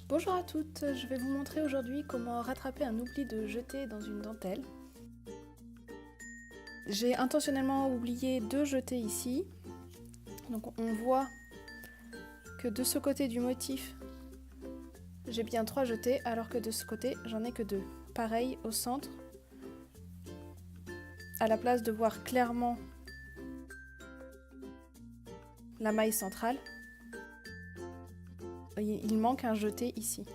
Bonjour à toutes, je vais vous montrer aujourd'hui comment rattraper un oubli de jeté dans une dentelle. J'ai intentionnellement oublié deux jetés ici. Donc on voit que de ce côté du motif, j'ai bien 3 jetés alors que de ce côté, j'en ai que 2. Pareil au centre, à la place de voir clairement la maille centrale, il manque un jeté ici.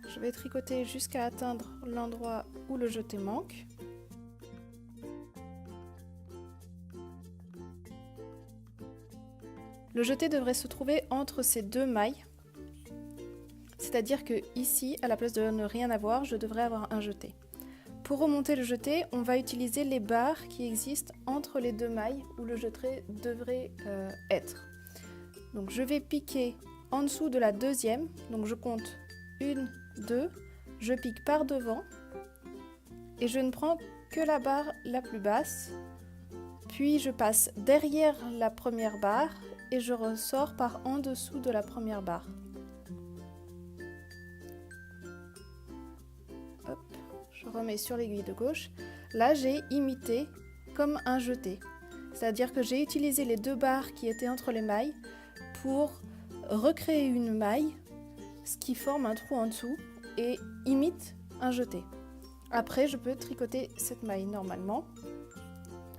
Je vais tricoter jusqu'à atteindre l'endroit où le jeté manque. Le jeté devrait se trouver entre ces deux mailles, c'est-à-dire que ici, à la place de ne rien avoir, je devrais avoir un jeté. Pour remonter le jeté, on va utiliser les barres qui existent entre les deux mailles où le jeté devrait être. Donc je vais piquer en dessous de la deuxième, donc je compte 1, 2, je pique par devant et je ne prends que la barre la plus basse, puis je passe derrière la première barre et je ressors par en dessous de la première barre. Hop, je remets sur l'aiguille de gauche. Là j'ai imité comme un jeté, c'est-à-dire que j'ai utilisé les deux barres qui étaient entre les mailles pour recréer une maille, ce qui forme un trou en dessous et imite un jeté. Après, je peux tricoter cette maille normalement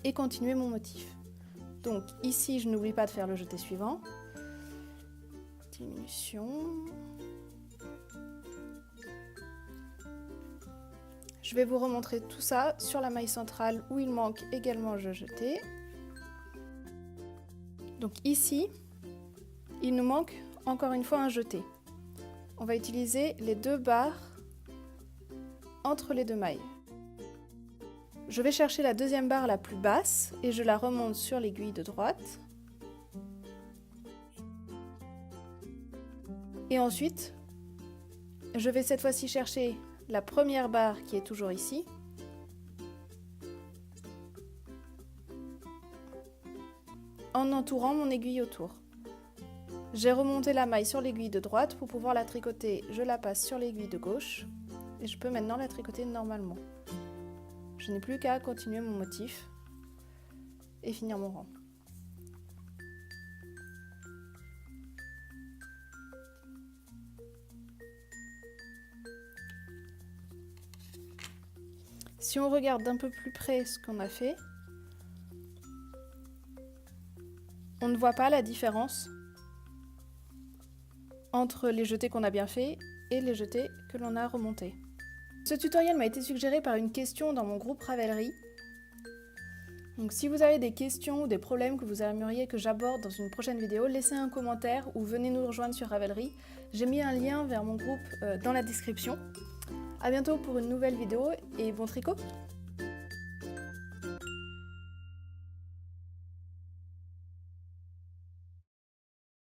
et continuer mon motif. Donc ici, je n'oublie pas de faire le jeté suivant. Diminution. Je vais vous remontrer tout ça sur la maille centrale où il manque également le jeté. Donc ici, il nous manque encore une fois un jeté. On va utiliser les deux barres entre les deux mailles. Je vais chercher la deuxième barre la plus basse et je la remonte sur l'aiguille de droite. Et ensuite, je vais cette fois-ci chercher la première barre qui est toujours ici. En entourant mon aiguille autour. J'ai remonté la maille sur l'aiguille de droite pour pouvoir la tricoter, je la passe sur l'aiguille de gauche et je peux maintenant la tricoter normalement. Je n'ai plus qu'à continuer mon motif et finir mon rang. Si on regarde d'un peu plus près ce qu'on a fait, on ne voit pas la différence entre les jetés qu'on a bien fait et les jetés que l'on a remontés. Ce tutoriel m'a été suggéré par une question dans mon groupe Ravelry. Donc si vous avez des questions ou des problèmes que vous aimeriez que j'aborde dans une prochaine vidéo, laissez un commentaire ou venez nous rejoindre sur Ravelry. J'ai mis un lien vers mon groupe dans la description. A bientôt pour une nouvelle vidéo et bon tricot!